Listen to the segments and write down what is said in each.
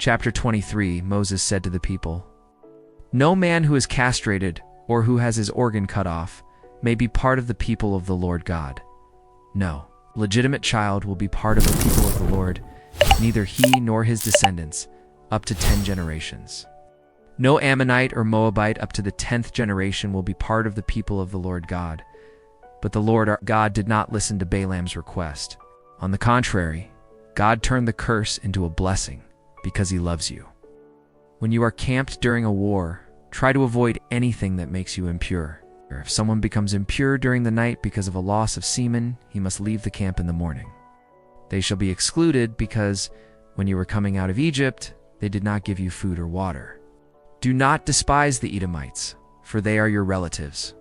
Chapter 23, Moses said to the people, "No man who is castrated or who has his organ cut off may be part of the people of the Lord God. No, legitimate child will be part of the people of the Lord, neither he nor his descendants, up to 10 generations. No Ammonite or Moabite up to the 10th generation will be part of the people of the Lord God." But the Lord our God did not listen to Balaam's request. On the contrary, God turned the curse into a blessing because he loves you. When you are camped during a war, try to avoid anything that makes you impure. If someone becomes impure during the night because of a loss of semen, he must leave the camp in the morning. They shall be excluded because when you were coming out of Egypt, they did not give you food or water. Do not despise the Edomites, for they are your relatives.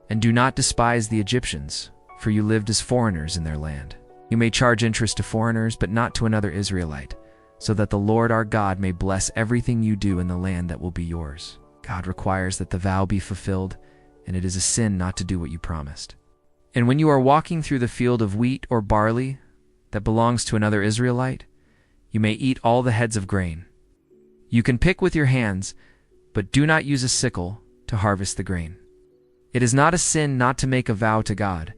And do not despise the Egyptians, for you lived as foreigners in their land. You may charge interest to foreigners, but not to another Israelite, so that the Lord our God may bless everything you do in the land that will be yours. God requires that the vow be fulfilled, and it is a sin not to do what you promised. And when you are walking through the field of wheat or barley that belongs to another Israelite, you may eat all the heads of grain. You can pick with your hands, but do not use a sickle to harvest the grain. It is not a sin not to make a vow to God,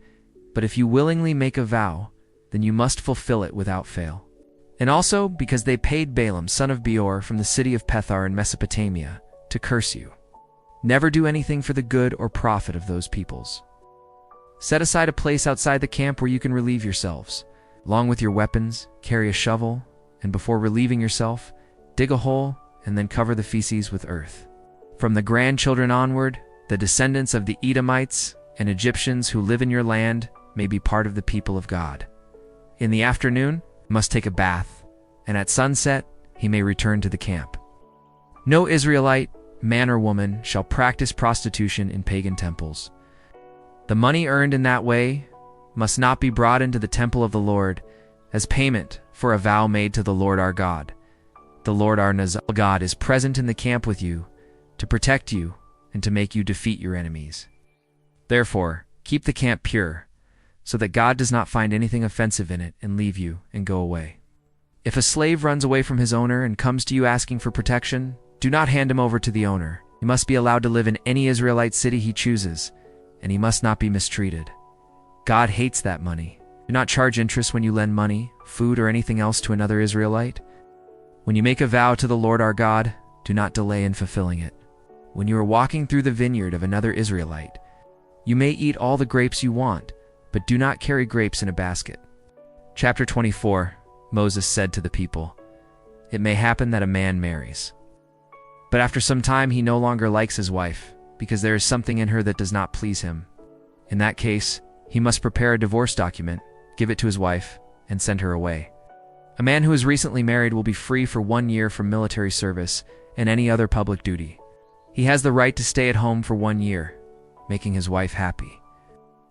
but if you willingly make a vow, then you must fulfill it without fail. And also because they paid Balaam, son of Beor, from the city of Pethar in Mesopotamia, to curse you. Never do anything for the good or profit of those peoples. Set aside a place outside the camp where you can relieve yourselves. Along with your weapons, carry a shovel, and before relieving yourself, dig a hole and then cover the feces with earth. From the grandchildren onward, the descendants of the Edomites and Egyptians who live in your land may be part of the people of God. In the afternoon, he must take a bath, and at sunset, he may return to the camp. No Israelite, man or woman, shall practice prostitution in pagan temples. The money earned in that way must not be brought into the temple of the Lord as payment for a vow made to the Lord our God. The Lord our God is present in the camp with you to protect you and to make you defeat your enemies. Therefore, keep the camp pure, so that God does not find anything offensive in it and leave you and go away. If a slave runs away from his owner and comes to you asking for protection, do not hand him over to the owner. He must be allowed to live in any Israelite city he chooses, and he must not be mistreated. God hates that money. Do not charge interest when you lend money, food, or anything else to another Israelite. When you make a vow to the Lord our God, do not delay in fulfilling it. When you are walking through the vineyard of another Israelite, you may eat all the grapes you want, but do not carry grapes in a basket. Chapter 24, Moses said to the people, "It may happen that a man marries. But after some time he no longer likes his wife, because there is something in her that does not please him. In that case, he must prepare a divorce document, give it to his wife, and send her away. A man who is recently married will be free for 1 year from military service and any other public duty. He has the right to stay at home for 1 year, making his wife happy.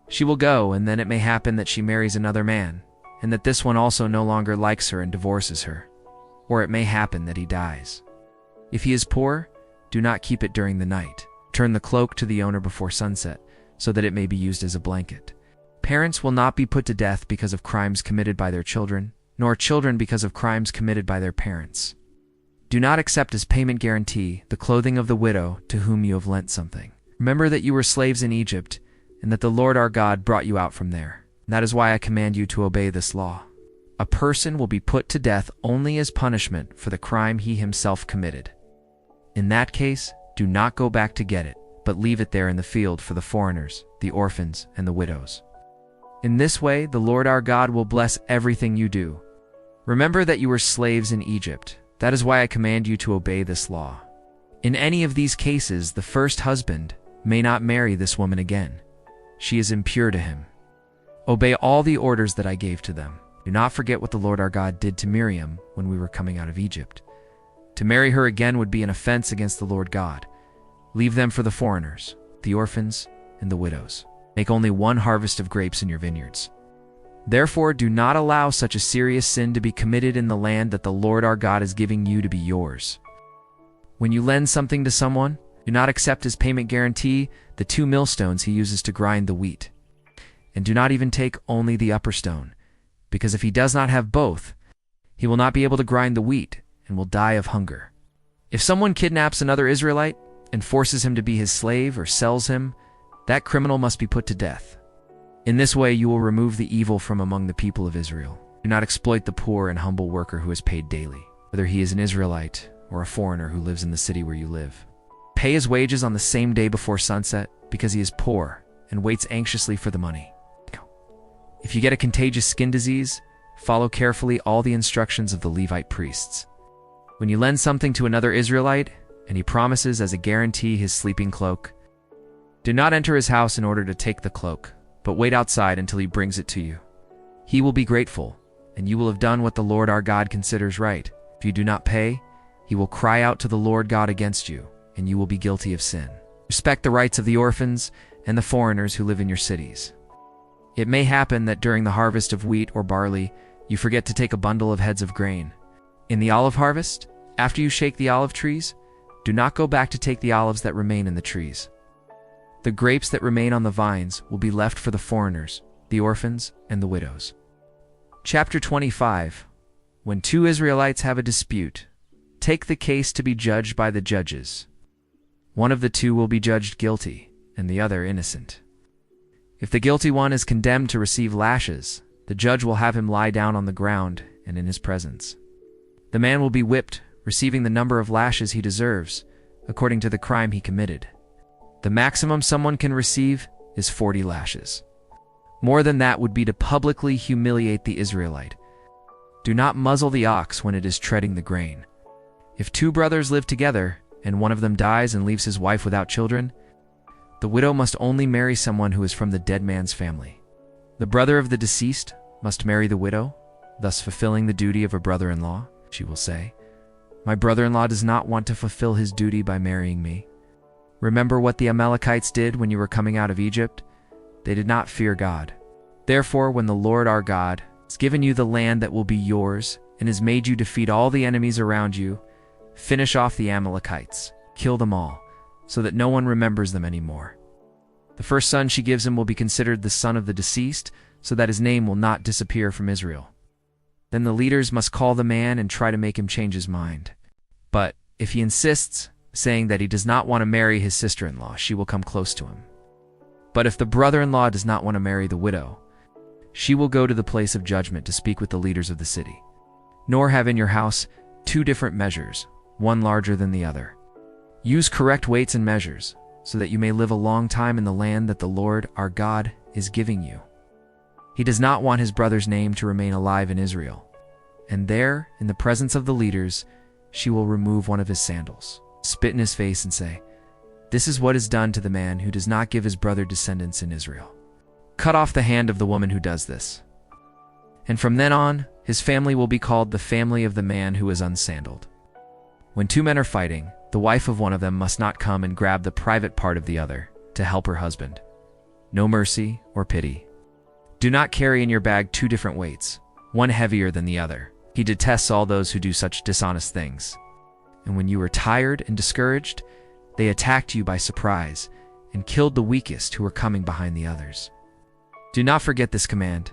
She will go, and then it may happen that she marries another man, and that this one also no longer likes her and divorces her. Or it may happen that he dies. If he is poor, do not keep it during the night. Turn the cloak to the owner before sunset, so that it may be used as a blanket. Parents will not be put to death because of crimes committed by their children, nor children because of crimes committed by their parents. Do not accept as payment guarantee the clothing of the widow to whom you have lent something. Remember that you were slaves in Egypt, and that the Lord our God brought you out from there. That is why I command you to obey this law. A person will be put to death only as punishment for the crime he himself committed. In that case, do not go back to get it, but leave it there in the field for the foreigners, the orphans, and the widows. In this way, the Lord our God will bless everything you do. Remember that you were slaves in Egypt. That is why I command you to obey this law. In any of these cases, the first husband may not marry this woman again. She is impure to him. Obey all the orders that I gave to them. Do not forget what the Lord our God did to Miriam when we were coming out of Egypt. To marry her again would be an offense against the Lord God. Leave them for the foreigners, the orphans, and the widows. Make only 1 harvest of grapes in your vineyards. Therefore, do not allow such a serious sin to be committed in the land that the Lord our God is giving you to be yours. When you lend something to someone, do not accept as payment guarantee the 2 millstones he uses to grind the wheat. And do not even take only the upper stone, because if he does not have both, he will not be able to grind the wheat, and will die of hunger. If someone kidnaps another Israelite and forces him to be his slave or sells him, that criminal must be put to death. In this way you will remove the evil from among the people of Israel. Do not exploit the poor and humble worker who is paid daily, whether he is an Israelite or a foreigner who lives in the city where you live. Pay his wages on the same day before sunset, because he is poor and waits anxiously for the money. If you get a contagious skin disease, follow carefully all the instructions of the Levite priests. When you lend something to another Israelite, and he promises as a guarantee his sleeping cloak, do not enter his house in order to take the cloak, but wait outside until he brings it to you. He will be grateful, and you will have done what the Lord our God considers right. If you do not pay, he will cry out to the Lord God against you, and you will be guilty of sin. Respect the rights of the orphans and the foreigners who live in your cities. It may happen that during the harvest of wheat or barley, you forget to take a bundle of heads of grain. In the olive harvest, after you shake the olive trees, do not go back to take the olives that remain in the trees. The grapes that remain on the vines will be left for the foreigners, the orphans, and the widows. Chapter 25. When two Israelites have a dispute, take the case to be judged by the judges. One of the two will be judged guilty, and the other innocent. If the guilty one is condemned to receive lashes, the judge will have him lie down on the ground and in his presence. The man will be whipped, receiving the number of lashes he deserves, according to the crime he committed. The maximum someone can receive is 40 lashes. More than that would be to publicly humiliate the Israelite. Do not muzzle the ox when it is treading the grain. If two brothers live together, and one of them dies and leaves his wife without children, the widow must only marry someone who is from the dead man's family. The brother of the deceased must marry the widow, thus fulfilling the duty of a brother-in-law. She will say, "My brother-in-law does not want to fulfill his duty by marrying me." Remember what the Amalekites did when you were coming out of Egypt? They did not fear God. Therefore, when the Lord our God has given you the land that will be yours and has made you defeat all the enemies around you, finish off the Amalekites, kill them all, so that no one remembers them anymore. The first son she gives him will be considered the son of the deceased, so that his name will not disappear from Israel. Then the leaders must call the man and try to make him change his mind. But if he insists, saying that he does not want to marry his sister-in-law, she will come close to him. But if the brother-in-law does not want to marry the widow, she will go to the place of judgment to speak with the leaders of the city. Nor have in your house two different measures, one larger than the other. Use correct weights and measures, so that you may live a long time in the land that the Lord our God is giving you. He does not want his brother's name to remain alive in Israel. And there, in the presence of the leaders, she will remove one of his sandals, spit in his face, and say, "This is what is done to the man who does not give his brother descendants in Israel." Cut off the hand of the woman who does this. And from then on, his family will be called the family of the man who is unsandaled. When two men are fighting, the wife of one of them must not come and grab the private part of the other to help her husband. No mercy or pity. Do not carry in your bag two different weights, one heavier than the other. He detests all those who do such dishonest things. And when you were tired and discouraged, they attacked you by surprise and killed the weakest who were coming behind the others. Do not forget this command,